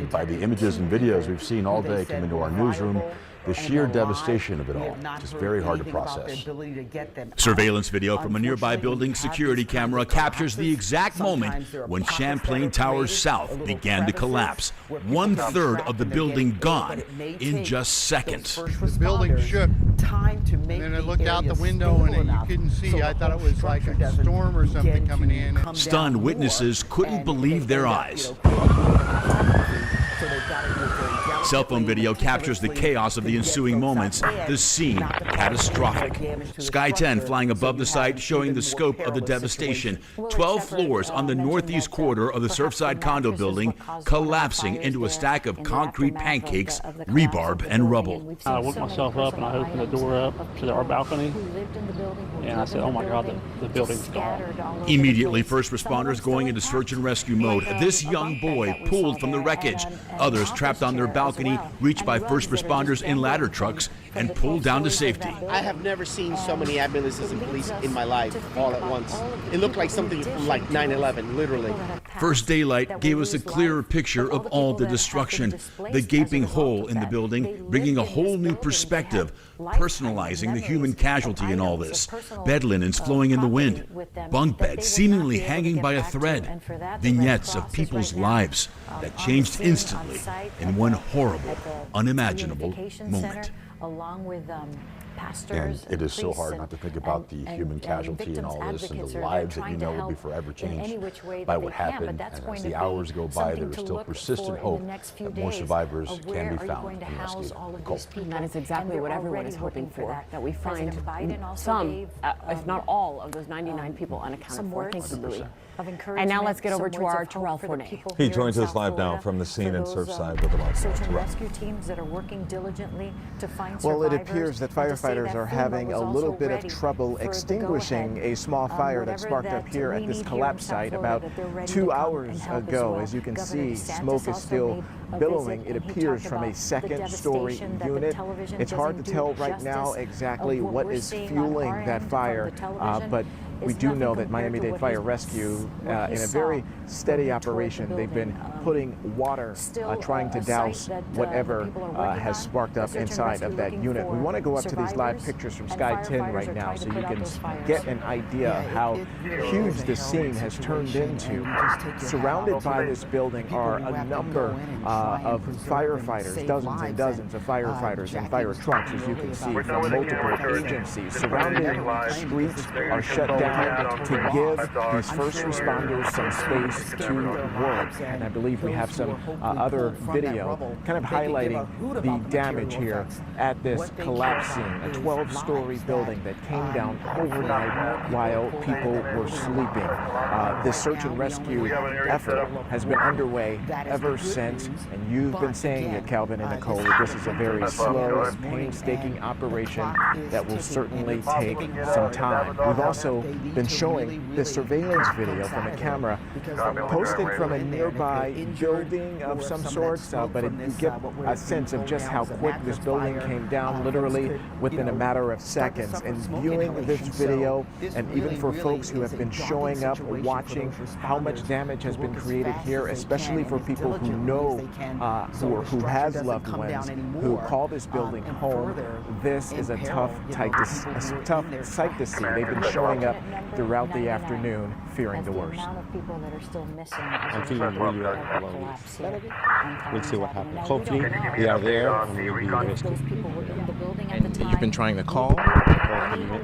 by the images and videos we've seen all day come into our newsroom. The sheer devastation of it all, just very hard to process. Surveillance video from a nearby building security camera captures the exact moment when Champlain Towers South began to collapse. 1/3 of the building gone in just seconds. The building shook, and then I looked out the window and you couldn't see. I thought it was like a storm or something coming in. Stunned witnesses couldn't believe their eyes. Cell phone video captures the chaos of the ensuing moments. The scene catastrophic. Sky 10 flying above the site, showing the scope of the devastation. 12 floors on the northeast quarter of the Surfside condo building collapsing into a stack of concrete pancakes, rebarb, and rubble. I woke myself up and I opened the door up to our balcony, and I said, "Oh my God, the building's gone." Immediately, first responders going into search and rescue mode. This young boy pulled from the wreckage. Others trapped on their balcony, reached by first responders in ladder trucks, and pulled down to safety. I have never seen so many ambulances and police in my life all at once. It looked like something from like 9/11, literally. First daylight gave us a clearer picture of all the destruction. The gaping hole in the building, bringing a whole new perspective, personalizing the human casualty in all this. Bed linens flowing in the wind, bunk beds seemingly hanging by a thread. Vignettes of people's lives that changed instantly in one horrible, unimaginable moment. Along with And it is so hard not to think about the human casualty in all this and the lives that you know will be forever changed by what happened. And as the hours go by, there is still persistent hope that more survivors can be found and rescued. Nicole. And that is exactly what everyone is hoping for, that we find some, if not all, of those 99 people unaccounted for. Thank you, Louis. And now let's get over to our Terrell Fournay. He joins us live now from the scene in Surfside with a lot search and more. rescue teams that are working diligently to find Well, it survivors. appears that firefighters are having a little bit of trouble extinguishing a small fire that sparked up here at this collapse site about 2 hours ago. As you can see, smoke is still billowing. It appears from a second-story unit. It's hard to tell right now exactly what is fueling that fire, but we do know that Miami-Dade Fire Rescue, in a very steady operation, they've been putting water, trying to douse whatever has sparked up inside of that unit. We want to go up to these live pictures from Sky 10 right now so you can get an idea of how huge this scene has turned into. Surrounded by this building are a number of firefighters, dozens and dozens of firefighters and fire trucks, as you can see, from multiple agencies. Surrounding streets are shut down to give these first responders some space to work. And I believe we have some other video kind of highlighting the damage here at this collapse scene, a 12-story building that came down overnight while people were sleeping. This search and rescue effort has been underway ever since, and you've been saying it, Calvin and Nicole, that this is a very slow, painstaking operation that will certainly take some time. We've also been showing this surveillance video from a camera posted from a nearby building of some sorts, but you get a sense of just how quick this building came down, literally within a matter of seconds. And viewing this video, and even for folks who have been showing up, watching how much damage has been created here, especially for people who know, who have loved ones, who call this building home, this is a tough sight to see. They've been showing up throughout the afternoon, fearing the worst. I'm feeling really low. We'll see what happens. Hopefully, we are there and we'll be rescued. And you've been trying to call?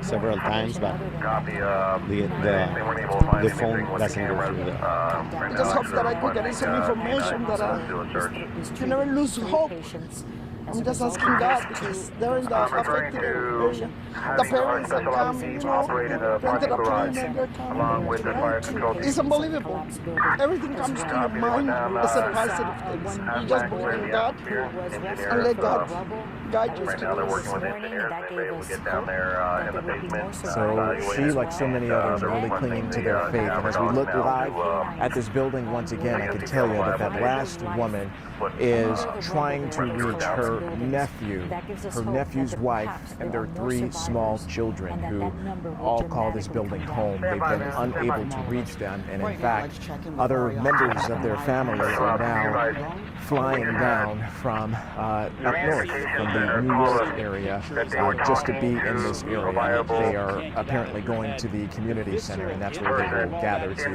Several times, but the phone doesn't go through there. I just hope that I could get some information that you never lose hope. I'm just asking God because they're in the affected area. The parents that come, rented a plane and they're coming. It's unbelievable. Everything comes to your mind as a positive things. You just believe in God and let God guide you. So she, like so many others, are really clinging to their faith. And as we look live at this building once again, I can tell you that that last woman is trying to reach her her nephew, her nephew's wife, and their 3 small children who all call this building home. They've been unable to reach them, and in fact, other members of their family are now flying down from up north, from the New York area, just to be in this area. They are apparently going to the community center, and that's where they will gather to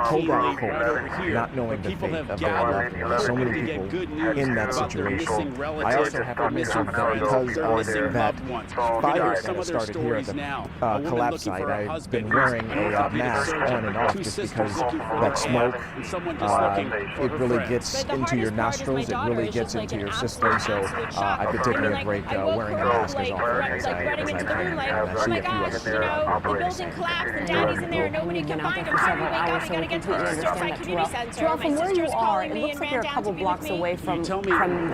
hold out hope, not knowing the fate of their loved ones. So many people in that situation. I also have to mention that because of that fire that started here at the collapse site, I've been wearing a mask on and off just because that smoke, it really gets into your nostrils, it really gets into your system, so I've been taking a break wearing a mask as often as I can. I see a few other the building collapsed and Daddy's in there and nobody can find him. How do we wake up? I gotta get to the Surfside Community Center. Terrell, from where you are, it looks like you're a couple blocks away from the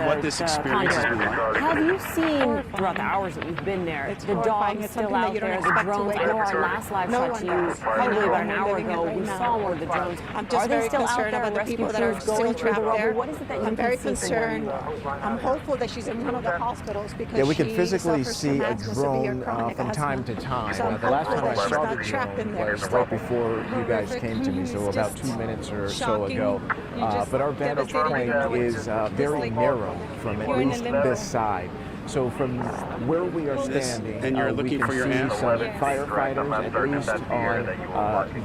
what this experience has been like. Have you seen throughout the hours that we've been there, the dogs still out there, the drones? I know our last live shot to you probably about an hour ago, we saw one of the drones. I'm just very concerned about the people that are still trapped there. What is it that you I'm very concerned. I'm hopeful that she's in one of the hospitals because we can physically see a drone from time to time. The last time I saw the drone was right before you guys came to me, so about 2 minutes or so ago. But our vantage point is very narrow from at least this side. So from where we are standing, and you're looking for your aunt? some firefighters at least on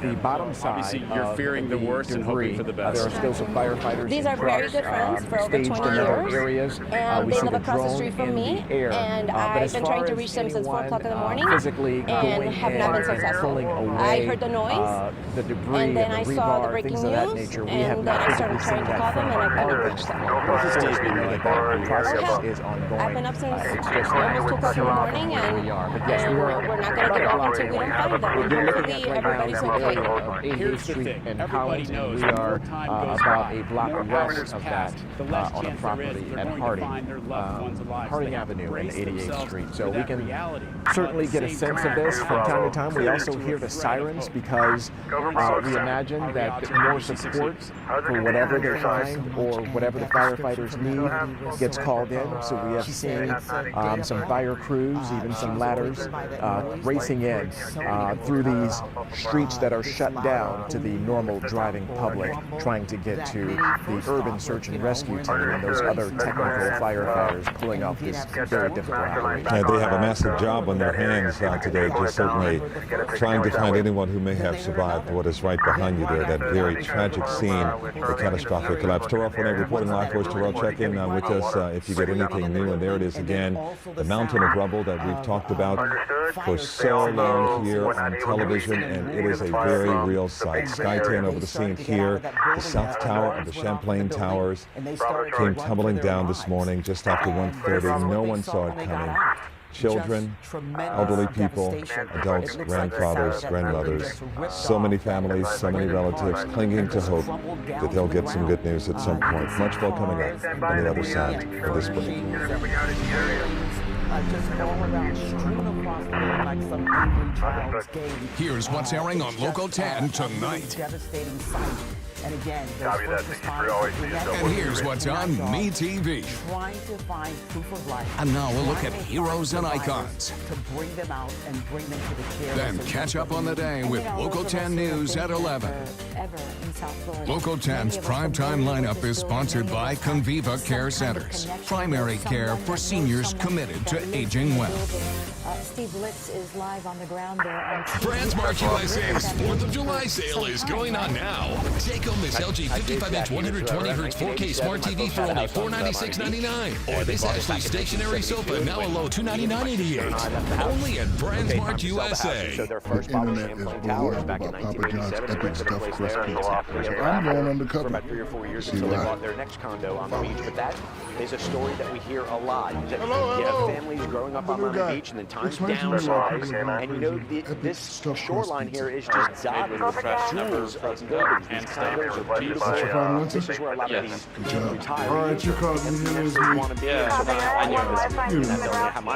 the bottom side. Obviously, you're fearing the worst and hoping for the best. There are still some firefighters. These are very good friends for over 20 years, areas. and we they see live across the street from me. And I've been trying to reach them since 4 o'clock in the morning, and have not been successful. I heard the noise, the debris, and then I saw the breaking news, and then I started trying to call them, and I couldn't reach them. The process is ongoing. I've been up since almost 2 o'clock in the morning, and we're not going to get off until we don't find them. And hopefully everybody's okay. Here's the thing. And Collins, and we are about a block west of that on a property at Harding Avenue and 88th Street. So we can certainly get a sense of this from time to time. We also hear the sirens because we imagine that more support for whatever they're trying or whatever the firefighters need gets called in. So we have seen some fire crews, even some ladders, racing in through these streets that are shut down to the normal driving public, trying to get to the urban search and rescue team and those other technical firefighters pulling off this very difficult operation. Yeah, they have a massive job on their hands today, just certainly trying to find anyone who may have survived what is right behind you there, that very tragic scene, the catastrophic collapse. Terrell, reporting live for us. Terrell, check in with us if you get anything new, and there it is again. The mountain of rubble that we've talked about for so long here on television, and it is a very real sight. Skytan over the scene here. The South Tower of the Champlain Towers came tumbling down this morning just after 1:30. No one saw it coming. Children, elderly people, adults, grandfathers, grandmothers, so many families, so many relatives clinging to hope that they'll get some good news at some point. Much more coming up on the other side of this break. Here's what's airing on Local 10 tonight. And again, and here's what's on MeTV. Trying to find proof of life. And now a look at heroes and icons. To bring them out and bring them to the care. Then catch up on the day with Local 10 News at 11. Local 10's primetime lineup is sponsored by Conviva Care Centers. Primary care for seniors committed to aging well. Steve Litz is live on the ground there. And Brandsmart USA's 4th of July sale is going on now. Take home this LG 55-inch 120Hz 4K Smart TV for only $496.99. Or this Ashley stationary sofa, now a low $299.88. Only at Brandsmart USA. The internet is blowing up about Papa John's epic stuffed crust pizza. So I'm going undercover. For about 3 or 4 years See until they why. bought their next condo on the beach. But that is a story that we hear a lot. That you have families growing up on Miami Beach and then time gone, downsized, and you know, this shoreline here is just dotted with jewels of buildings. These condos are beautiful. This is where a lot of these retirees All right, you called me. Here is me. want to be. I knew it was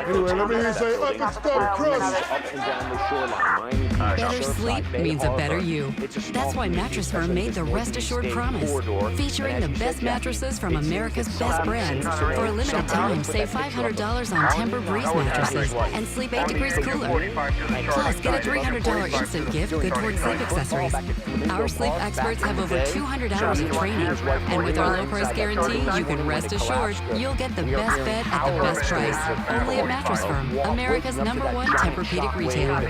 Anyway, let me hear you say up and stuff crust. up and down the shoreline. Better sleep means a better you. That's why Mattress Firm made the Rest Assured Promise, featuring the best mattresses from America's best brands. For a limited time, save $500 on Tempur-Breeze mattresses and sleep 8 degrees cooler. Plus, get a $300 instant gift good towards sleep accessories. Our sleep experts have over 200 hours of training, and with our low price guarantee, you can rest assured you'll get the best bed at the best price. Only at Mattress Firm, America's #1 Tempur-Pedic retailer.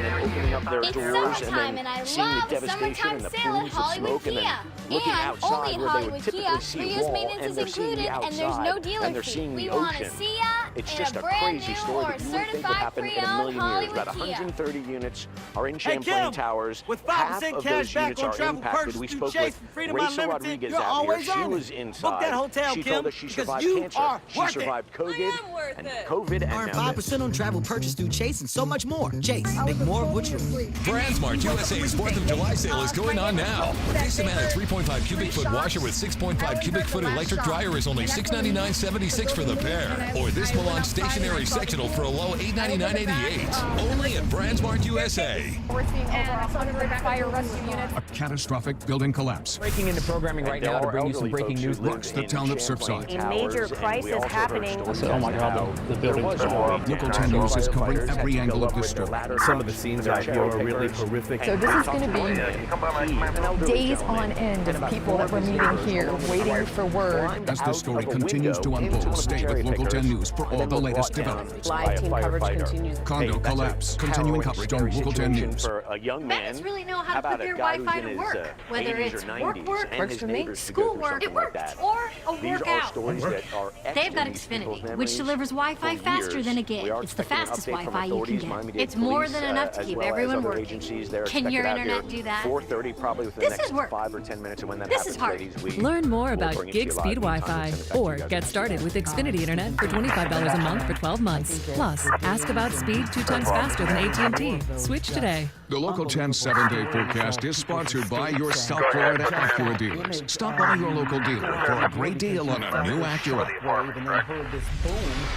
It's summertime, and I love the summertime sale at Hollywood Kia. And only Hollywood Kia, reuse maintenance is included, and there's no dealer fee. We want to see ya in a brand new or certified pre-owned Hollywood About Kia. 130 units are in Champlain Towers. With Half 5% of cash those back units on are travel impacted. purchase We through spoke Chase with and Freedom Rachel Unlimited. Rodriguez You're out here. always She on was it. inside. Book that hotel, She Kim, told us she because survived you cancer. are She worth survived COVID and COVID and Earn now this. 5% on travel purchase through Chase and so much more. Chase, make more of what you want. BrandsMart USA's 4th of July sale is going on now. This amount 3.5 cubic foot washer with 6.5 cubic foot electric dryer is only $699.76 for the pair. Or this Milan stationary sectional for a low $899.88. Only at BrandsMart USA. We're seeing over 100 fire rescue units. A catastrophic building collapse Breaking into programming right now to bring you some breaking news. rocks the town of Surfside. A major crisis happening. I said, oh my God, the building's gone. Local 10 News is covering every angle of this story. Some of the scenes out here are really horrific. So this is going to be days on end of people that we're meeting here, waiting for word. As this story continues to unfold, stay with Local 10 News for all the latest developments. Live team coverage continues. Condo collapse. Continuing coverage on Local 10 News. For a young man, Parents really know how to put their Wi-Fi to work, whether it's work, works for me, schoolwork, it works, or a workout. They've got Xfinity, which delivers Wi-Fi faster than a gig. It's the fastest Wi-Fi you can get. It's more than enough to keep everyone working. Can your internet do that? 4:30 probably within the This is next work. 5 or 10 minutes, and when that This happens, is hard. ladies, we Learn more will about bring it to gig you live speed in time Wi-Fi and send it back to or you guys. get started with Xfinity Internet for $25 a month for 12 months. Plus, ask about speed 2 times faster than AT&T. Switch today. The Local 10 7-day forecast is sponsored by your South Florida Acura dealers. Stop by your local dealer for a great deal on a new Acura.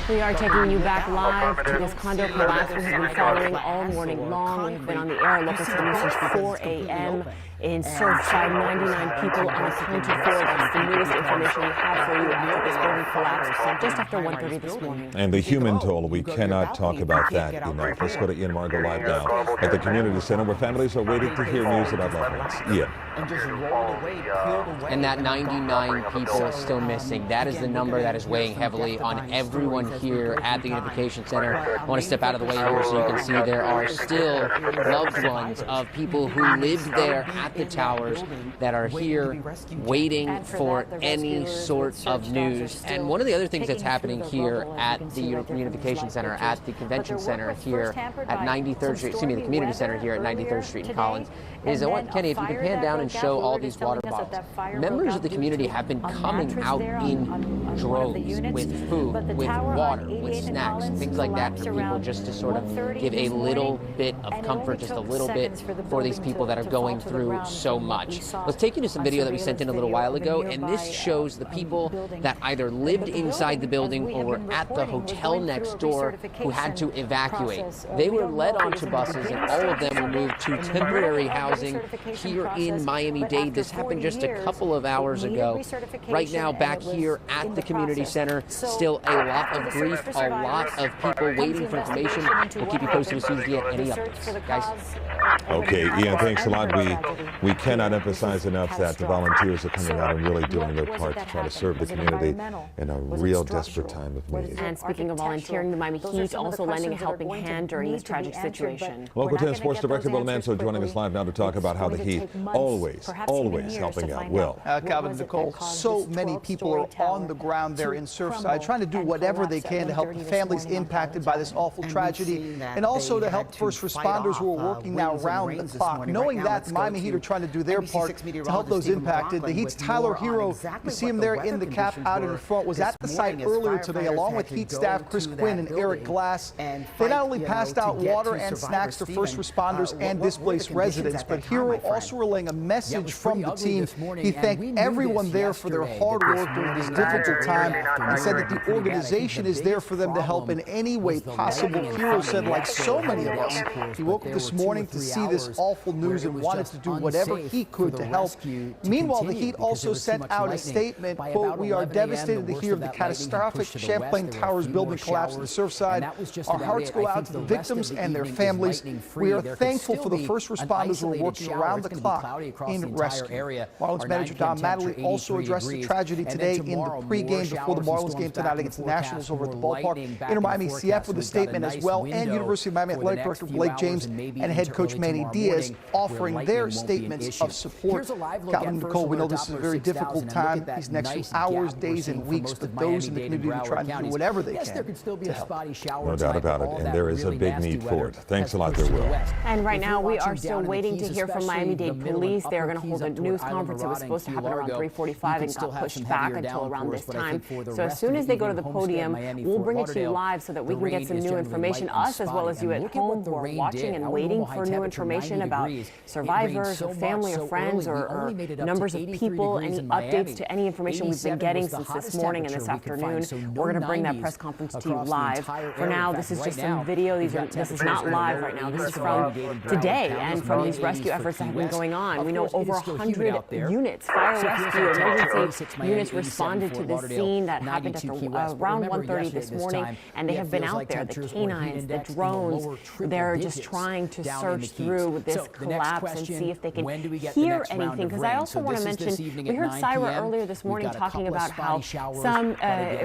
We are taking you back live to this condo collapse we have been following all morning long. We've been on the air local to the news since 4 a.m. in Surfside. 99 people unaccounted for. That's the newest information we have for you after this building collapsed just after 1:30 this morning. And the human toll, we cannot talk about that enough. Let's go to Ian Margo live now at the community center where families are waiting to hear news about loved ones. Ian. And that 99 people is still missing. That is the number that is weighing heavily on everyone here at the Unification Center. I want to step out of the way here so you can see there are still loved ones of people who lived there at the towers that are here waiting for any sort of news. And one of the other things that's happening here at the Unification Center, at the Convention Center here at 93rd Street, excuse me, the Community Center here at 93rd Street in Collins, is I want, Kenny, if you can pan down and show all these water bottles. Members of the community have been coming out in droves with food, with water, with snacks, things like that for people just to sort of give a little bit of comfort, just a little bit for these people that are going through so much. Let's take you to some video that we sent in a little while ago, and this shows the people that either lived inside the building or were at the hotel next door who had to evacuate. They were led onto buses, and all of them were moved to temporary housing here in Miami-Dade. This happened just a couple of hours ago. Right now, back here at the community center, still a lot of grief, a lot of people waiting for information. We'll keep you posted as soon as we get any updates. Guys? Okay, Ian, thanks a lot. We cannot emphasize enough that the volunteers are coming out and really doing their part to try to serve the community in a real desperate time of need. And speaking of volunteering, the Miami Heat also lending a helping hand during this tragic situation. Local 10 Sports Director Will Manso joining us live now to talk about how the Heat always helping out. Will. Calvin, Nicole, so many people are on the ground ground there in Surfside, trying to do whatever they can to help the families impacted by this awful tragedy, and also to help first responders who are working now around the clock. Knowing that, the Miami Heat are trying to do their part to help those impacted. The Heat's Tyler Hero, you see him there in the cap out in front, was at the site earlier today along with Heat staff Chris Quinn and Eric Glass. They not only passed out water and snacks to first responders and displaced residents, but Hero also relaying a message from the team. He thanked everyone there for their hard work during this difficult time and said that the organization is there for them to help in any way possible. Hero said, like so many of us, he woke up this morning to see this awful news and wanted to do whatever he could to help. Meanwhile, the Heat also sent out a statement, quote, "We are devastated to hear of the catastrophic Champlain Towers building collapse in Surfside. Our hearts go out to the victims and their families. We are thankful for the first responders who are working around the clock in rescue." Marlins manager Don Mattingly also addressed the tragedy today in the pregame before the Marlins game tonight against the Nationals over at the ballpark. Inter Miami CF with a statement as well, and University of Miami Athletic Director Blake James and head coach Manny Diaz offering their statements of support. Calvin Nicole, we know this is a very difficult time, these next few hours, days, and weeks, but those in the community are trying to do whatever they can to help. No doubt about it, and there is a big need for it. Thanks a lot there, Will. And right now, we are still waiting to hear from Miami-Dade Police. They're going to hold a news conference. It was supposed to happen around 3:45 and got pushed back until around this time. So as soon as they go to the podium, we'll bring it to you live so that we can get some new information, us as well as you at home who are watching and waiting for new information about survivors or family or friends or numbers of people, any updates to any information we've been getting since this morning and this afternoon. We're going to bring that press conference to you live. For now, this is just some video. This is not live right now. This is from today and from these rescue efforts that have been going on. We know over 100 units, fire rescue, emergency units responded to this scene that happened at around 1:30 this morning, and they have been out there, the K-9s, the drones. They're just trying to search through this collapse and see if they can hear anything. Because I also want to mention, we heard Syra earlier this morning talking about how some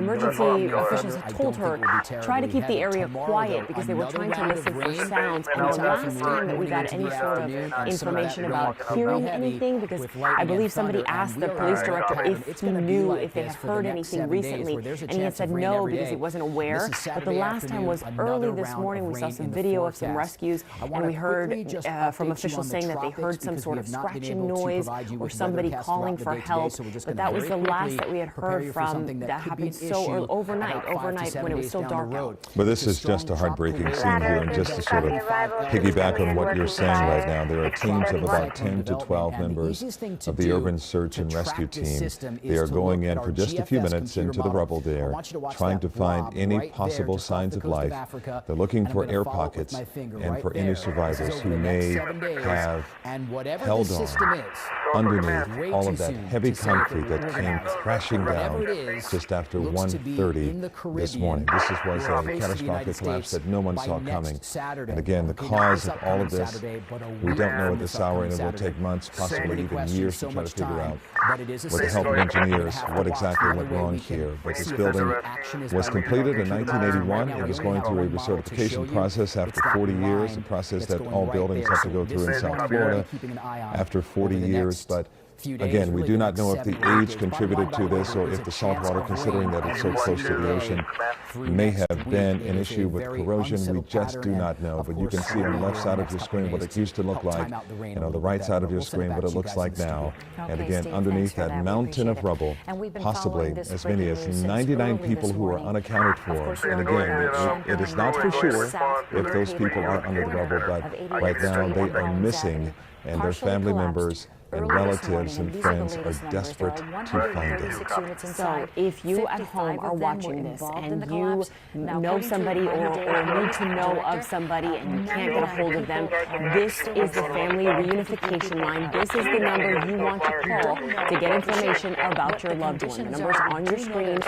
emergency officials had told her, try to keep the area quiet because they were trying to listen for sounds. And the last time that we got any sort of information about hearing anything, because I believe somebody asked the police director if he knew if they had heard anything recently, and he had said no because he wasn't aware. But the last time was early this morning. We saw some video of some rescues, and we heard from officials saying that they heard some sort of scratching noise or somebody calling for help. But that was the last that we had heard from. That happened so early, overnight when it was still dark out. But this is just a heartbreaking scene here, and just to sort of piggyback on what you're saying right now, there are teams of about 10 to 12 members of the Urban Search and Rescue Team. They are going in for just a few minutes into the rubble there, trying to find any possible signs of life. They're looking for air pockets and for any survivors who may have held on underneath all of that heavy concrete that came crashing down just after 1:30 this morning. This was a catastrophic collapse that no one saw coming. And again, the cause of all of this, we don't know at this hour, and it will take months, possibly even years to try to figure out, with the help of engineers, what exactly went wrong here. But this building was completed in 1981. It was going through a recertification process after 40 years, a process that all buildings have to go through in South Florida after 40 years. But again, we do not know if the age contributed to this or if the salt water, considering that it's so close to the ocean, may have been an issue with corrosion. We just do not know. But you can see on the left side of your screen what it used to look like, and on the right side of your screen what it looks like now. And again, underneath that mountain of rubble, possibly as many as 99 people who are unaccounted for. And again, it is not for sure if those people are under the rubble, but right now they are missing, and their family members and relatives and friends are desperate to find them. So if you at home are watching this and you know somebody or need to know of somebody and you can't get a hold of them, this is the family reunification line. This is the number you want to call to get information about your loved one. The number's on your screen. It's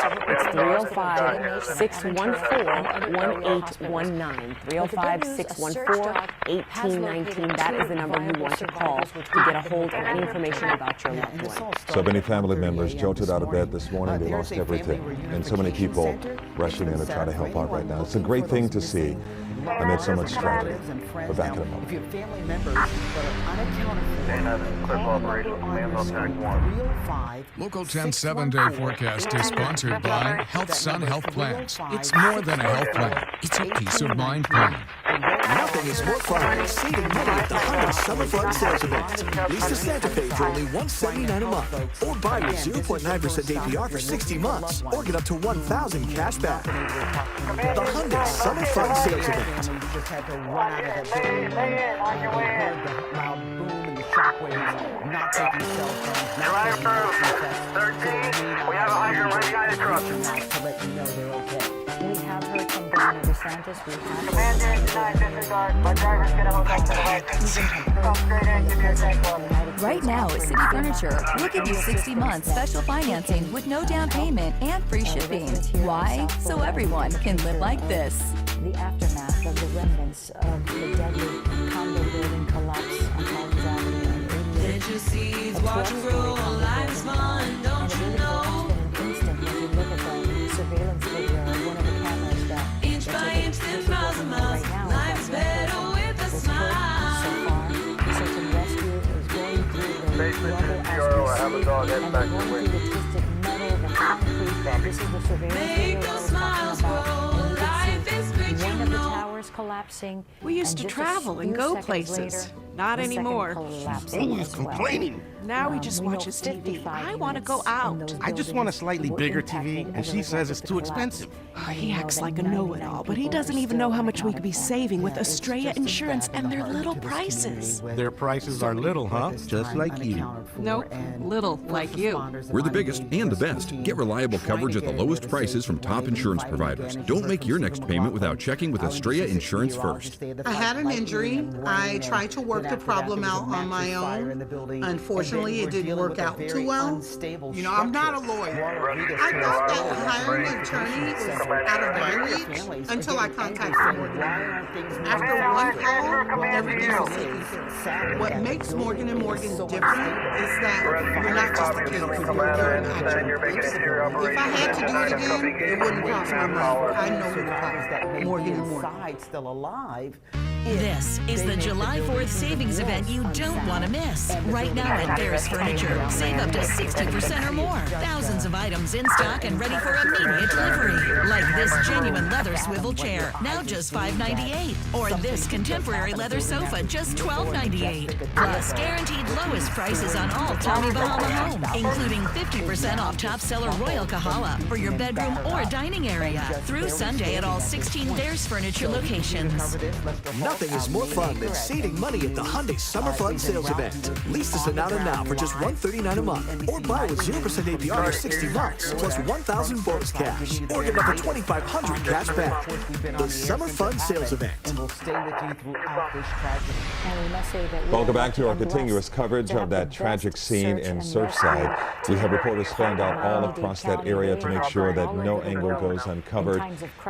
305-614-1819. 305-614-1819. That is the number you want to call to get a hold of any information about your loved one. So many family members jolted out of bed this morning. They lost everything. And so many people rushing in to try to help out right now. It's a great thing to see amid so much tragedy. We're back in a moment. If you have family members that are unaccounted for, call the number on your screen, 305. Local 10 7-day forecast is sponsored by Health Sun Health Plans. It's more than a health plan. It's a peace of mind plan. Nothing is more fun than saving money at the Hyundai Summer Fun Sales Event. Lease the Santa Fe for only $179 a month. Or buy with 0.9% APR for 60 months. Or get up to $1,000 cash back. The Hyundai Summer Fun Sales Event. You just had to run out of that building. You heard the loud boom and the shockwaves, not taking cell phones, not taking oxygen tests. We have a hydrant right behind the truck. To let you know they're okay. We have heard from Governor DeSantis. We have Commander, tonight, disregard. My driver's gonna hold on to the right. Come straight in, give me a tank for me. Right now at City Furniture, we'll give you 60 months special financing with no down payment and free shipping. Why? So everyone can live like this. the aftermath of the remnants of the deadly condo building collapse on Collins Avenue and 88th. Plant your seeds, watch them grow, life's fun, don't you know? An instant when you look at the surveillance video of one of the cameras that inch by inch, 10,000 miles, life's better with a smile. So far, search and rescue is going through the rubble as we speak, and they're going through the twisted metal, the concrete. This is the surveillance video that we're talking about. One of the towers collapsing. We used to travel and go places. Not anymore. Always complaining. Now he just watches TV. I want to go out. I just want a slightly bigger TV, and she says it's too expensive. He acts like a know-it-all, but he doesn't even know how much we could be saving with Estrella Insurance and their little prices. Their prices are little, huh? Just like you. Nope, little like you. We're the biggest and the best. Get reliable coverage at the lowest prices from top insurance providers. Don't make your next payment without checking with Estrella Insurance first. I had an injury. I tried to work the problem out on my own. Unfortunately, it didn't work out too well. You know, I'm not a lawyer. I thought that hiring an attorney was out of my reach until I contacted Morgan. After one call, everything was taken care of. What makes Morgan & Morgan different is that you're not just a case, you're an actual case. If I had to do it again, it wouldn't cost my money. I know who to call. Morgan & Morgan. Still alive. This is the July 4th savings event you don't want to miss. Right now at Bears Furniture, save up to 60% or more. Thousands of items in stock and ready for immediate delivery. Like this genuine leather swivel chair, now just $5.98. Or this contemporary leather sofa, just $12.98. Plus, guaranteed lowest prices on all Tommy Bahama Home, including 50% off top seller Royal Kahala for your bedroom or dining area. Through Sunday at all 16 Bears Furniture locations. Nothing is more fun than saving money at the Hyundai Summer Fun Sales Event. Lease the Sonata now for just $139 a month, or buy with 0% APR for 60 months, plus $1,000 bonus cash, or get up to $2,500 cash back. The Summer Fun Sales Event. Welcome back to our continuous coverage of that tragic scene in Surfside. We have reporters spanned out all across that area to make sure that no angle goes uncovered.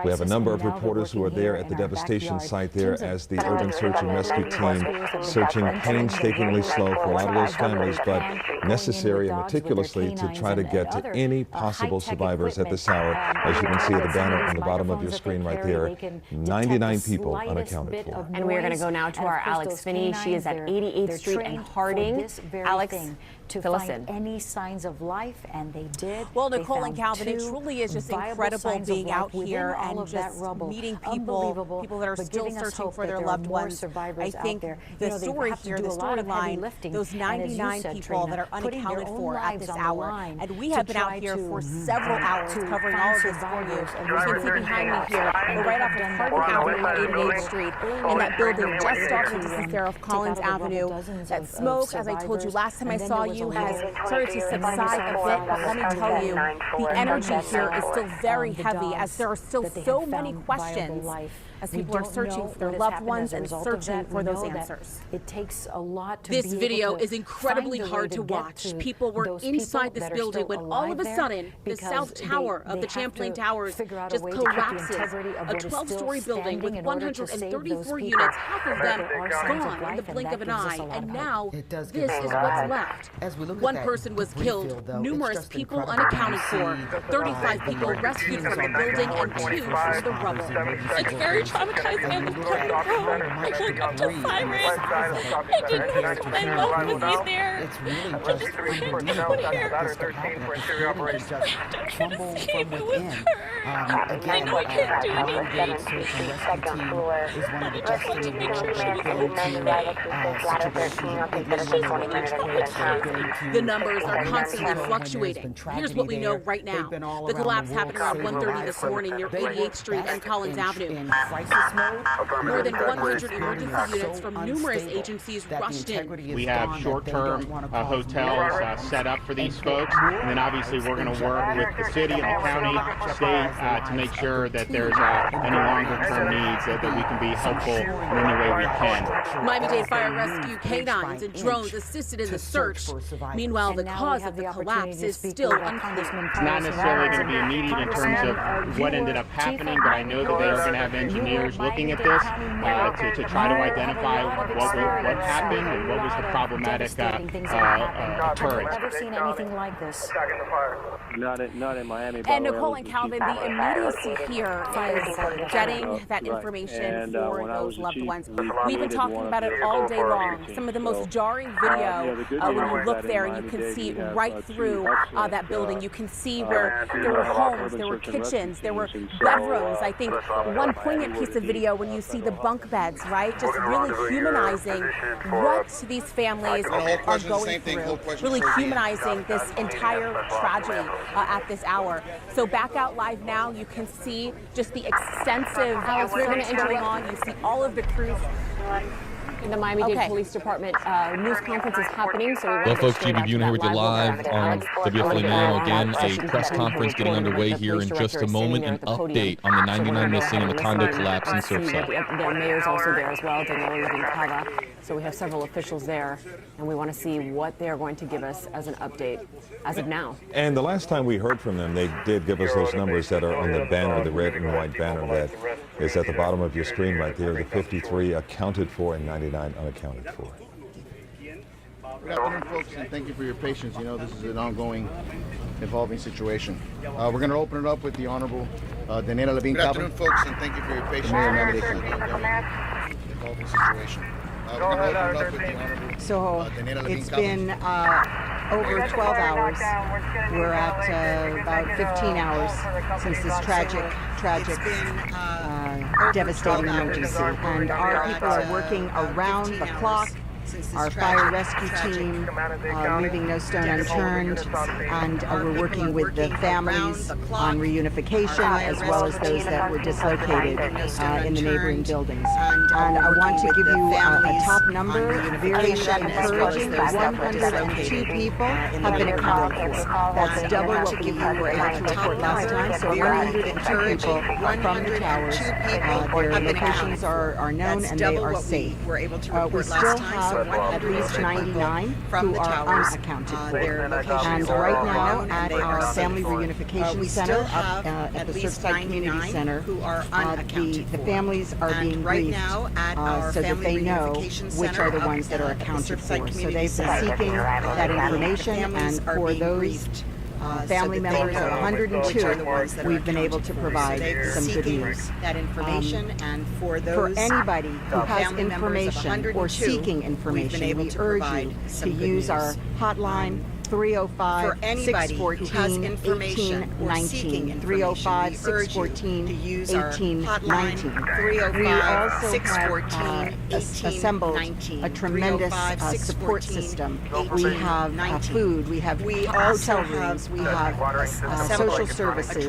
We have a number of reporters who are there at the devastation site there as the urban search and rescue team searching painstakingly slow for a lot of those families, but necessary and meticulously to try to get to any possible survivors at this hour. As you can see at the banner on the bottom of your screen right there, 99 people unaccounted for. And we're going to go now to our Alex Finney. She is at 88th Street and Harding. Alex, to fill us find in. any signs of life, and they did. Well, They Nicole and found Calvin, it two truly is just viable incredible signs of being life out within here all and of that just rubble. meeting Unbelievable, people that are but still giving us searching hope for that their there are loved more ones. survivors I think out there. the You know, they story have to here, do the a lot of heavy storyline, lifting, those and as you 99 said, people Trina, that are putting their unaccounted own for at lives this on the hour. line And we to have been out try here to for several hours to covering find all of this for you. survivors of You can see behind me here, we're right off of Harding Avenue and 88th Street, in that building just off the distance there of Collins Avenue. That smoke, as I told you last time I saw you, has started to subside a bit, but let me tell you, the energy here is still very heavy, as there are still so many questions as people are searching for their loved ones and searching for those answers. It takes a lot to This be able video to is incredibly find a way hard to get watched. People were inside this building when all of a sudden the south tower of the Champlain Towers just collapses. A 12-story building with 134 units, half of them gone in the blink of an eye, and now this is what's left. One person was killed, numerous people unaccounted for, 35 people rescued from the building, and 2 from the rubble. It's very traumatizing. I was part of the room. I heard up to sirens. I didn't know if my loved was in there. I just couldn't hear. I just trying to see who was hurt. I know I can't do anything. I just want to make sure she was okay. The numbers are constantly fluctuating. Here's what we know right now. The collapse happened around 1:30 this morning near 88th Street and Collins Avenue. More than 100 emergency units from numerous agencies rushed in. We have short-term hotels set up for these folks, and then obviously we're going to work with the city and the county, state, to make sure that there's any longer-term needs that we can be helpful in any way we can. Miami-Dade Fire Rescue K-9s and drones assisted in the search. Meanwhile, the cause of the collapse is still unclear. It's not necessarily going to be immediate in terms of what ended up happening, but I know that they are going to have engineers looking at this to try to identify what happened and what was the problematic occurrence. I've never seen anything like this. Not in Miami. And Nicole and Calvin, the immediacy here is getting that information for those loved ones. We've been talking about it all day long. Some of the most jarring video when you look there and you can see right through that building. You can see where there were homes, there were kitchens, there were bedrooms. I think one poignant piece of video when you see the bunk beds, right? Just really humanizing what these families are going through. Really humanizing this entire tragedy at this hour. So back out live now, you can see just the extensive search going on. You see all of the crews. In the Miami-Dade Police Department news conference is happening. So well, folks, GB Buna here with you live on WFLA Now. Again, a press conference getting underway here in just a moment. An update on the 99 missing and the condo collapse in Surfside. The mayor's also there as well, Daniela Levin-Cava. So we have several officials there, and we want to see what they're going to give us as an update as of now. And the last time we heard from them, they did give us those numbers that are on the banner, the red and white banner that is at the bottom of your screen right there. The 53 accounted for and 99 unaccounted for. Good afternoon, folks, and thank you for your patience. You know, this is an ongoing, evolving situation. We're going to open it up with the Honorable Daniela Levin-Cava. Good afternoon, folks, and thank you for your patience. Evolving situation. We're going to open it up with the Honorable So it's been over 12 hours. We're at about 15 hours since this tragic, devastating emergency. And our people are working around the clock. Our fire rescue team leaving no stone unturned, and we're working with the families on reunification as well as those that were dislocated in the neighboring buildings. And I want to give you a top number, very encouraging. 102 people have been accounted for. That's double what we were able to report last time. So 102 people from the towers. Their locations are known and they are safe. We still have at least 99 who are unaccounted for. And right now at our Family Reunification Center at the Surfside Community Center, the families are being briefed so that they know which are the ones that are accounted for. So they've been seeking that information, and for those family members of 102, we've been able to provide some good news. That information, and for anybody who has information or seeking information, we urge you to use our hotline 305-614-1819. 305-614-1819. We also have assembled a tremendous support system. We have food, we have hotel rooms, we have social services,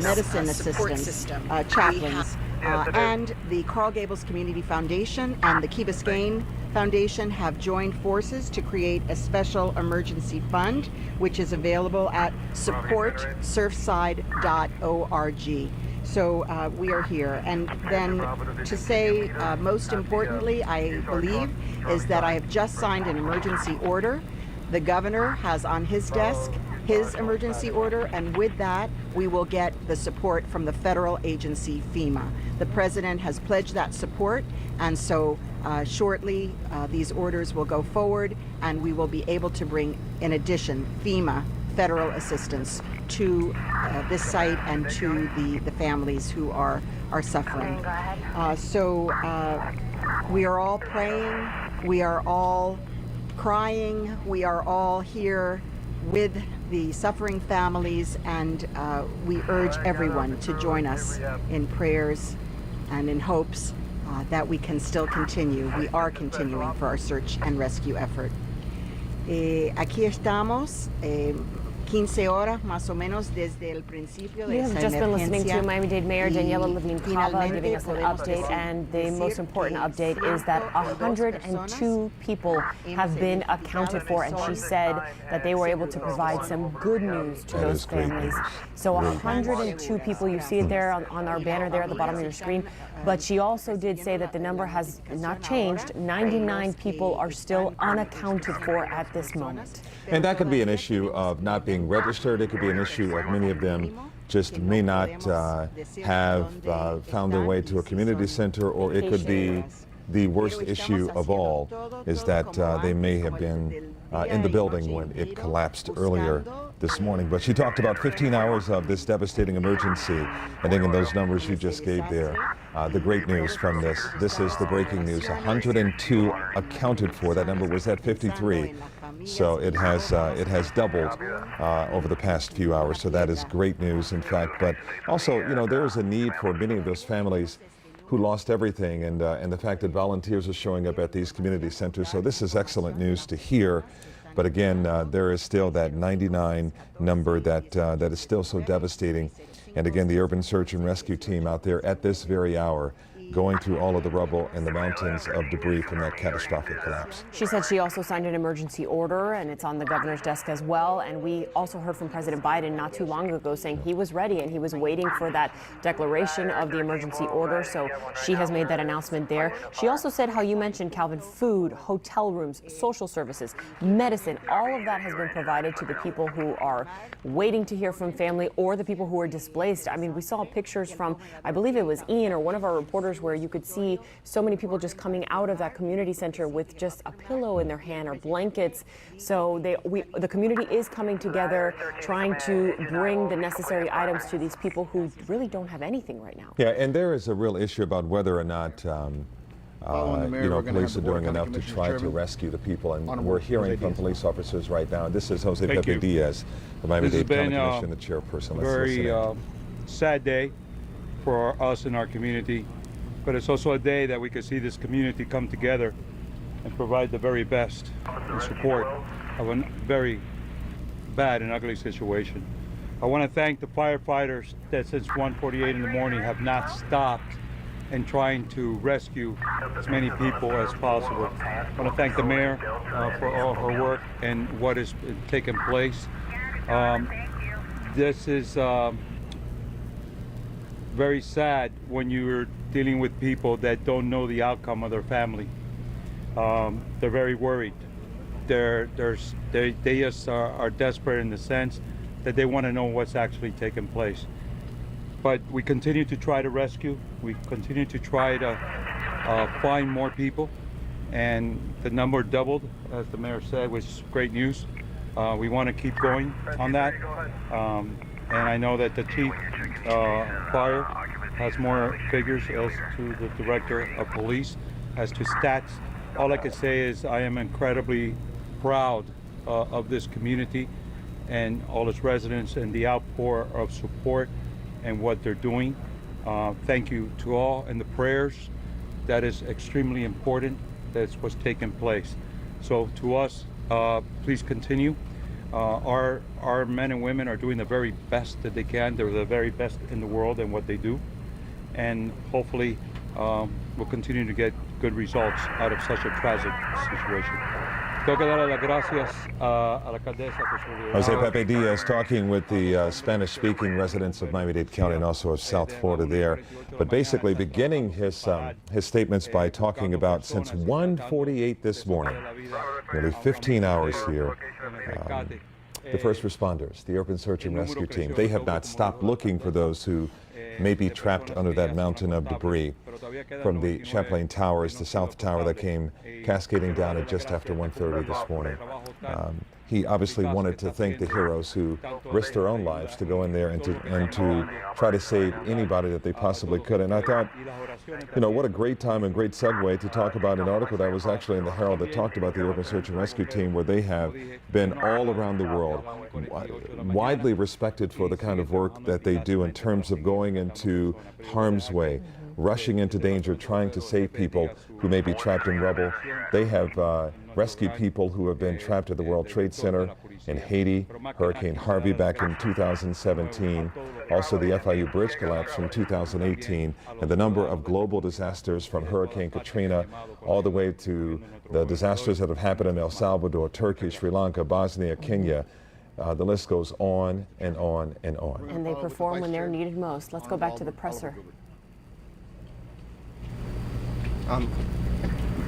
medicine assistants, chaplains, and the Carl Gables Community Foundation and the Key Biscayne Foundation have joined forces to create a special emergency fund, which is available at supportsurfside.org. So we are here. And then to say, most importantly, I believe, is that I have just signed an emergency order The governor has on his desk his emergency order, and with that, we will get the support from the federal agency FEMA. The president has pledged that support, and so shortly these orders will go forward, and we will be able to bring, in addition, FEMA federal assistance to this site and to the families who are suffering. We are all praying, we are all crying, we are all here with the suffering families, and we urge everyone to join us in prayers and in hopes that we can still continue. We are continuing for our search and rescue effort. Aquí estamos. 15 horas más o menos desde el principio de We have esa just been listening emergencia. to Miami-Dade Mayor Daniela Levine Cava giving us an update, and the most important update is that 102 people have been accounted for, and she said that they were able to provide some good news to those families. So 102 people, you see it there on our banner there at the bottom of your screen, but she also did say that the number has not changed. 99 people are still unaccounted for at this moment. And that could be an issue of not being registered. It could be an issue of many of them just may not have found their way to a community center, or it could be the worst issue of all is that they may have been in the building when it collapsed earlier this morning. But she talked about 15 hours of this devastating emergency. I think in those numbers you just gave there, the great news from this is the breaking news. 102 accounted for. That number was at 53. So it has doubled over the past few hours. So that is great news, in fact. But also, you know, there is a need for many of those families who lost everything, and the fact that volunteers are showing up at these community centers. So this is excellent news to hear. But again, there is still that 99 number that is still so devastating. And again, the Urban Search and Rescue Team out there at this very hour, going through all of the rubble and the mountains of debris from that catastrophic collapse. She said she also signed an emergency order, and it's on the governor's desk as well. And we also heard from President Biden not too long ago saying he was ready and he was waiting for that declaration of the emergency order. So she has made that announcement there. She also said how you mentioned, Calvin, food, hotel rooms, social services, medicine, all of that has been provided to the people who are waiting to hear from family or the people who are displaced. I mean, we saw pictures from, I believe it was Ian or one of our reporters, where you could see so many people just coming out of that community center with just a pillow in their hand or blankets. So the community is coming together, trying to bring the necessary items to these people who really don't have anything right now. Yeah, and there is a real issue about whether or not police are doing enough to try to rescue the people, and we're hearing from police officers right now. This is Jose Pepe Diaz, the Miami-Dade County Commission, the chairperson. Very sad day for us in our community. But it's also a day that we can see this community come together and provide the very best in support of a very bad and ugly situation. I want to thank the firefighters that since 1:48 in the morning have not stopped in trying to rescue as many people as possible. I want to thank the mayor for all her work and what has taken place. This is very sad when you're dealing with people that don't know the outcome of their family. They're very worried. They just are desperate in the sense that they want to know what's actually taking place. But we continue to try to rescue. We continue to try to find more people, and the number doubled, as the mayor said, which is great news. We want to keep going on that, and I know that the chief fire has more figures as to the director of police as to stats. All I can say is I am incredibly proud of this community and all its residents and the outpour of support and what they're doing. Thank you to all, and the prayers. That is extremely important. That's what's taking place. So to us, please continue. Our men and women are doing the very best that they can. They're the very best in the world in what they do. And hopefully we'll continue to get good results out of such a tragic situation. Jose Pepe Diaz talking with the Spanish-speaking residents of Miami-Dade County and also of South Florida there, but basically beginning his statements by talking about since 1:48 this morning, nearly 15 hours here, the first responders, the Open Search and Rescue Team, they have not stopped looking for those who may be trapped under that mountain of debris from the Champlain Towers, the South Tower that came cascading down at just after 1:30 this morning. He obviously wanted to thank the heroes who risked their own lives to go in there and to try to save anybody that they possibly could. And I thought, you know, what a great time and great segue to talk about an article that was actually in the Herald that talked about the Urban Search and Rescue Team, where they have been all around the world, widely respected for the kind of work that they do in terms of going into harm's way, rushing into danger, trying to save people who may be trapped in rubble. They have rescued people who have been trapped at the World Trade Center in Haiti, Hurricane Harvey back in 2017, also the FIU bridge collapse from 2018, and the number of global disasters from Hurricane Katrina all the way to the disasters that have happened in El Salvador, Turkey, Sri Lanka, Bosnia, Kenya. The list goes on and on and on. And they perform when they're needed most. Let's go back to the presser.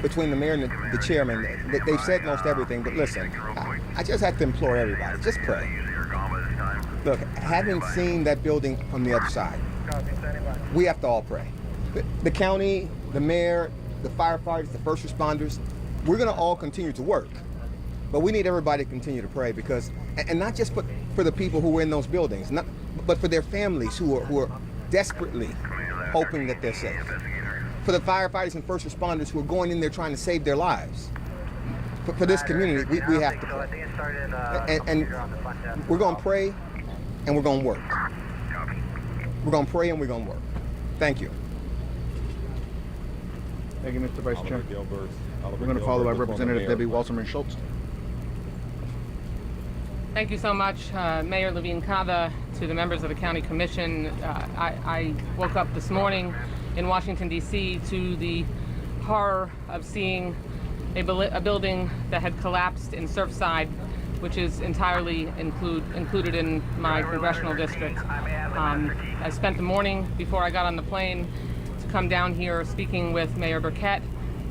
Between the mayor and the chairman, they've said most everything, but listen, I just have to implore everybody, just pray. Look, having seen that building from the other side, we have to all pray. The county, the mayor, the firefighters, the first responders, we're gonna all continue to work, but we need everybody to continue to pray because, and not just for the people who were in those buildings, but for their families who are desperately hoping that they're safe. For the firefighters and first responders who are going in there trying to save their lives. For this community, we have to pray. And we're going to pray and we're going to work. We're going to pray and we're going to work. Thank you. Thank you, Mr. Vice Chair. We're going to follow by Representative Debbie Wasserman-Schultz. Thank you so much, Mayor Levine Cava, to the members of the County Commission. I woke up this morning in Washington, D.C. to the horror of seeing a building that had collapsed in Surfside, which is entirely included in my congressional district. I spent the morning before I got on the plane to come down here speaking with Mayor Burkett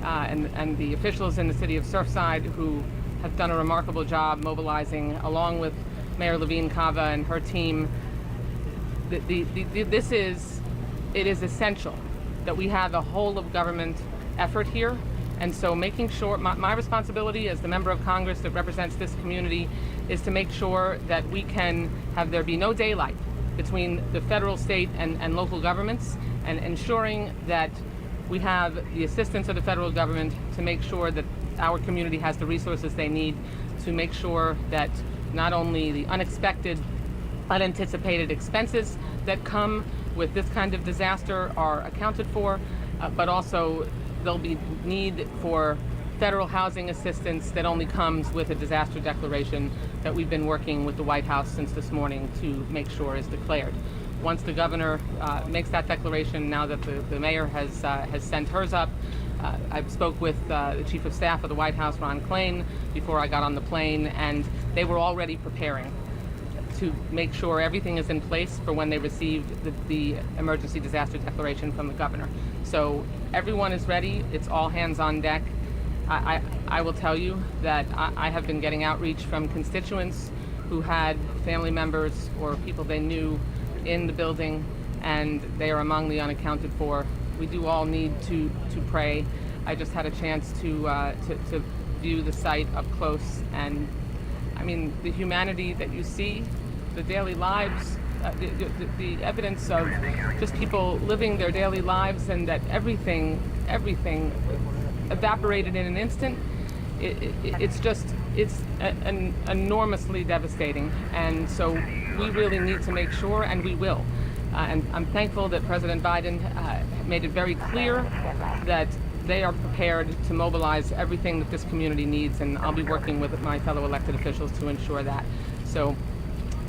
and the officials in the city of Surfside who have done a remarkable job mobilizing, along with Mayor Levine Cava and her team. It is essential that we have a whole of government effort here. And so making sure, my responsibility as the member of Congress that represents this community is to make sure that we can have there be no daylight between the federal, state, and local governments, and ensuring that we have the assistance of the federal government to make sure that our community has the resources they need to make sure that not only the unexpected, unanticipated expenses that come with this kind of disaster are accounted for, but also there'll be need for federal housing assistance that only comes with a disaster declaration that we've been working with the White House since this morning to make sure is declared. Once the governor makes that declaration, now that the mayor has sent hers up, I spoke with the Chief of Staff of the White House, Ron Klain, before I got on the plane, and they were already preparing to make sure everything is in place for when they received the emergency disaster declaration from the governor. So everyone is ready. It's all hands on deck. I will tell you that I have been getting outreach from constituents who had family members or people they knew in the building, and they are among the unaccounted for. We do all need to pray. I just had a chance to view the site up close, and I mean, the humanity that you see, the daily lives, the evidence of just people living their daily lives, and that everything evaporated in an instant. It's enormously devastating, and so we really need to make sure, and we will. And I'm thankful that President Biden made it very clear that they are prepared to mobilize everything that this community needs, and I'll be working with my fellow elected officials to ensure that. So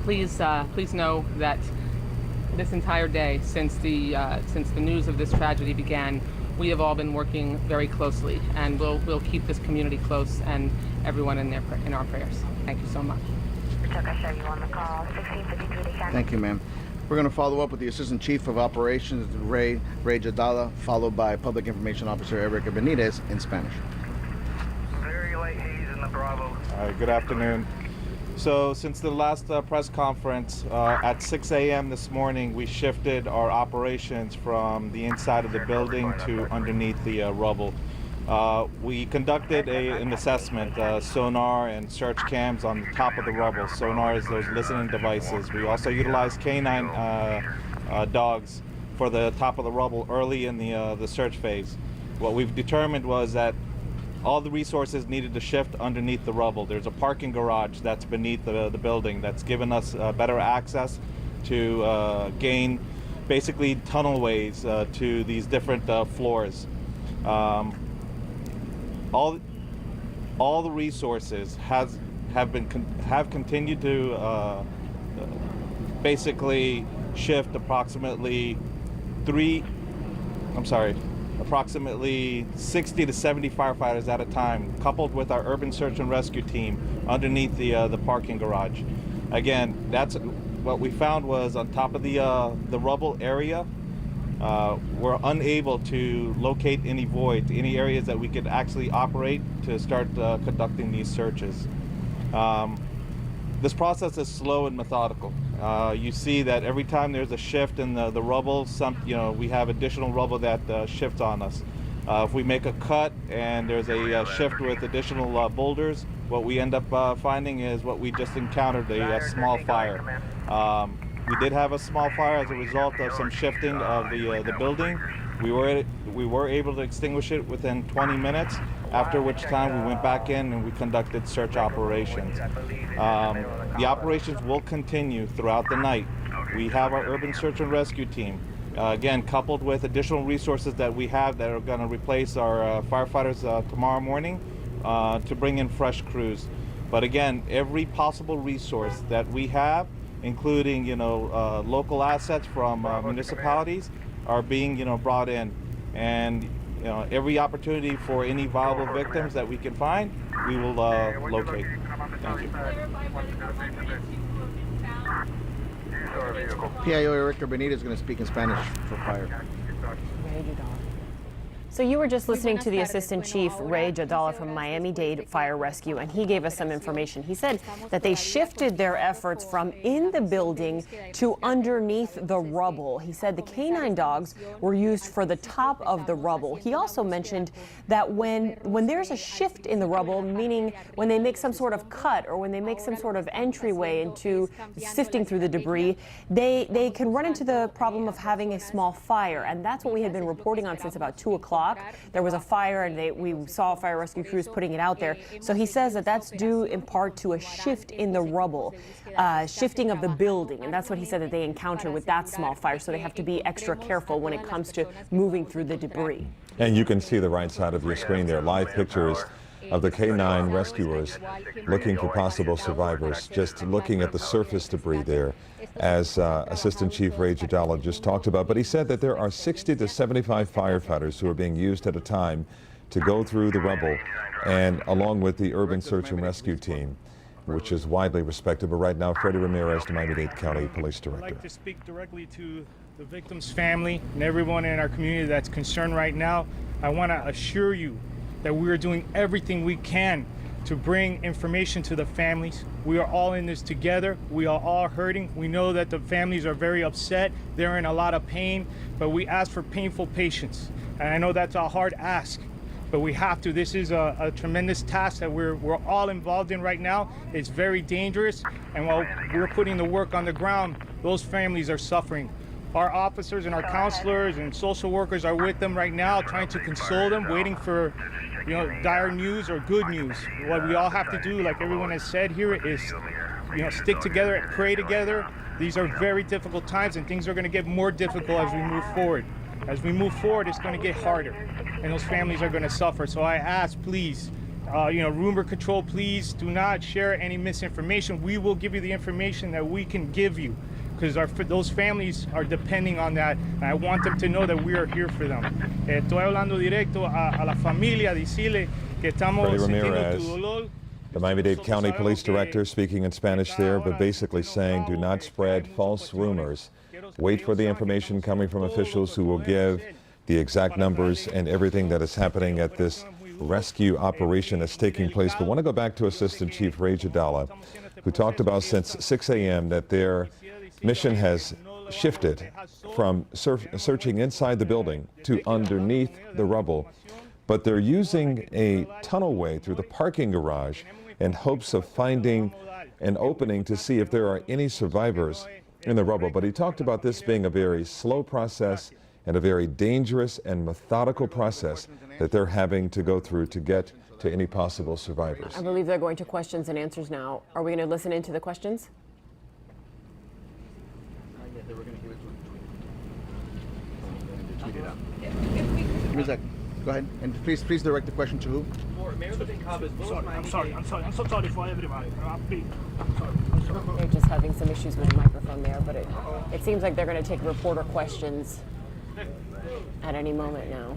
please know that this entire day, since the news of this tragedy began, we have all been working very closely, and we'll keep this community close and everyone in our prayers. Thank you so much. Thank you, ma'am. We're going to follow up with the Assistant Chief of Operations, Ray Jadala, followed by Public Information Officer Erica Benitez in Spanish. Very light haze in the Bravo. Good afternoon. So since the last press conference at 6 a.m. this morning, we shifted our operations from the inside of the building to underneath the rubble. We conducted an assessment, sonar and search cams on the top of the rubble. Sonar is those listening devices. We also utilized K-9 dogs for the top of the rubble early in the search phase. What we've determined was that all the resources needed to shift underneath the rubble. There's a parking garage that's beneath the building that's given us better access to gain basically tunnelways to these different floors. All the resources have continued to basically shift approximately 60 to 70 firefighters at a time, coupled with our urban search and rescue team underneath the parking garage. Again, that's what we found was on top of the rubble area. We're unable to locate any voids, any areas that we could actually operate to start conducting these searches. This process is slow and methodical. You see that every time there's a shift in the rubble, we have additional rubble that shifts on us. If we make a cut and there's a shift with additional boulders, what we end up finding is what we just encountered, a small fire. We did have a small fire as a result of some shifting of the building. We were able to extinguish it within 20 minutes, after which time we went back in and we conducted search operations. The operations will continue throughout the night. We have our urban search and rescue team, again, coupled with additional resources that we have that are going to replace our firefighters tomorrow morning to bring in fresh crews. But again, every possible resource that we have, including local assets from municipalities, are being brought in, and every opportunity for any viable victims that we can find, we will locate. Thank you. PIO Erica Benitez is going to speak in Spanish for fire. So you were just listening to the Assistant Chief, Ray Jadala from Miami-Dade Fire Rescue, and he gave us some information. He said that they shifted their efforts from in the building to underneath the rubble. He said the K-9 dogs were used for the top of the rubble. He also mentioned that when there's a shift in the rubble, meaning when they make some sort of cut or when they make some sort of entryway into sifting through the debris, they can run into the problem of having a small fire, and that's what we had been reporting on since about 2 o'clock. There was a fire, and we saw fire rescue crews putting it out there. So he says that that's due in part to a shift in the rubble, shifting of the building, and that's what he said that they encountered with that small fire. So they have to be extra careful when it comes to moving through the debris. And you can see the right side of your screen there, live pictures of the K-9 rescuers looking for possible survivors, just looking at the surface debris there, as Assistant Chief Ray Jadala just talked about. But he said that there are 60 to 75 firefighters who are being used at a time to go through the rubble, and along with the urban search and rescue team, which is widely respected. But right now, Freddie Ramirez, the Miami-Dade County Police Director. I'd like to speak directly to the victim's family and everyone in our community that's concerned right now. I want to assure you that we are doing everything we can to bring information to the families. We are all in this together. We are all hurting. We know that the families are very upset. They're in a lot of pain, but we ask for painful patience. And I know that's a hard ask, but we have to. This is a tremendous task that we're all involved in right now. It's very dangerous, and while we're putting the work on the ground, those families are suffering. Our officers and our counselors and social workers are with them right now, trying to console them, waiting for dire news or good news. What we all have to do, like everyone has said here, is stick together and pray together. These are very difficult times, and things are going to get more difficult as we move forward. As we move forward, it's going to get harder, and those families are going to suffer. So I ask, please, rumor control, please do not share any misinformation. We will give you the information that we can give you, because those families are depending on that. And I want them to know that we are here for them. Estoy hablando directo a la familia, decirle que estamos sintiendo tu dolor. The Miami-Dade County Police Director speaking in Spanish there, but basically saying do not spread false rumors. Wait for the information coming from officials who will give the exact numbers and everything that is happening at this rescue operation that's taking place. But I want to go back to Assistant Chief Ray Jadala, who talked about since 6 a.m. that their mission has shifted from searching inside the building to underneath the rubble. But they're using a tunnelway through the parking garage in hopes of finding an opening to see if there are any survivors in the rubble. But he talked about this being a very slow process and a very dangerous and methodical process that they're having to go through to get to any possible survivors. I believe they're going to questions and answers now. Are we going to listen into the questions? Yeah, they were going to give it to tweet it out. Give me a second. Go ahead, and please direct the question to who? I'm so sorry for everybody. They're just having some issues with the microphone there, but it seems like they're going to take reporter questions at any moment now.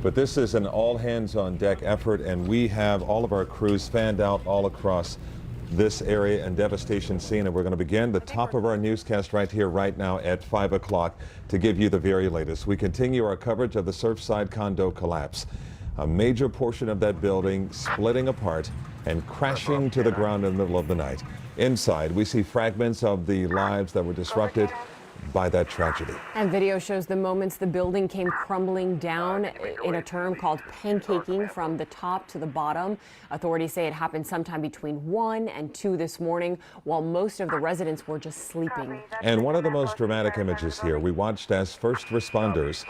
But this is an all-hands-on-deck effort, and we have all of our crews fanned out all across this area and devastation scene, and we're going to begin the top of our newscast right here, right now at 5 o'clock to give you the very latest. We continue our coverage of the Surfside condo collapse. A major portion of that building splitting apart and crashing to the ground in the middle of the night. Inside, we see fragments of the lives that were disrupted by that tragedy. And video shows the moments the building came crumbling down in a term called pancaking from the top to the bottom. Authorities say it happened sometime between 1 and 2 this morning while most of the residents were just sleeping. And one of the most dramatic images here, we watched as first responders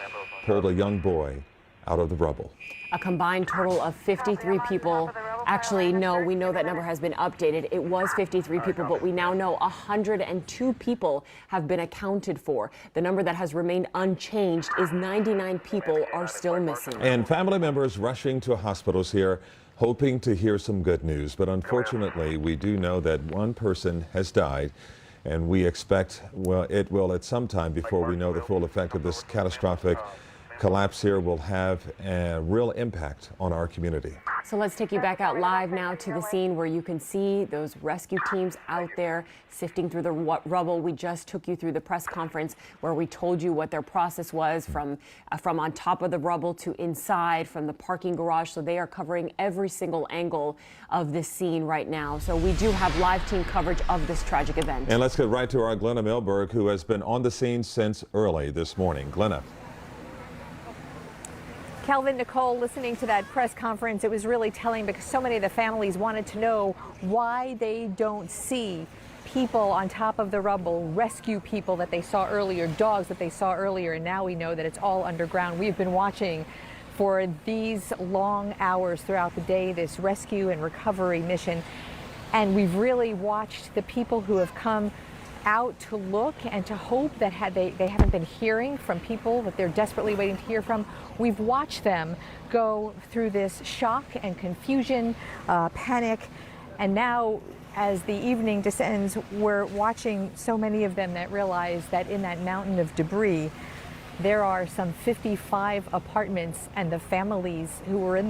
pulled a young boy out of the rubble. A combined total of 53 people. Actually, no, we know that number has been updated. It was 53 people, but we now know 102 people have been accounted for. The number that has remained unchanged is 99 people are still missing. And family members rushing to hospitals here, hoping to hear some good news. But unfortunately, we do know that one person has died. And we expect, well, it will at some time before we know the full effect of this catastrophic collapse here will have a real impact on our community. So let's take you back out live now to the scene where you can see those rescue teams out there sifting through the rubble. We just took you through the press conference where we told you what their process was from on top of the rubble to inside, from the parking garage. So they are covering every single angle of this scene right now. So we do have live team coverage of this tragic event. And let's get right to our Glenna Milberg, who has been on the scene since early this morning. Glenna. Kelvin, Nicole, listening to that press conference, it was really telling because so many of the families wanted to know why they don't see people on top of the rubble, rescue people that they saw earlier, dogs that they saw earlier, and now we know that it's all underground. We've been watching for these long hours throughout the day, this rescue and recovery mission, and we've really watched the people who have come out to look and to hope that they haven't been hearing from people that they're desperately waiting to hear from. We've watched them go through this shock and confusion, panic, and now as the evening descends, we're watching so many of them that realize that in that mountain of debris, there are some 55 apartments and the families who were in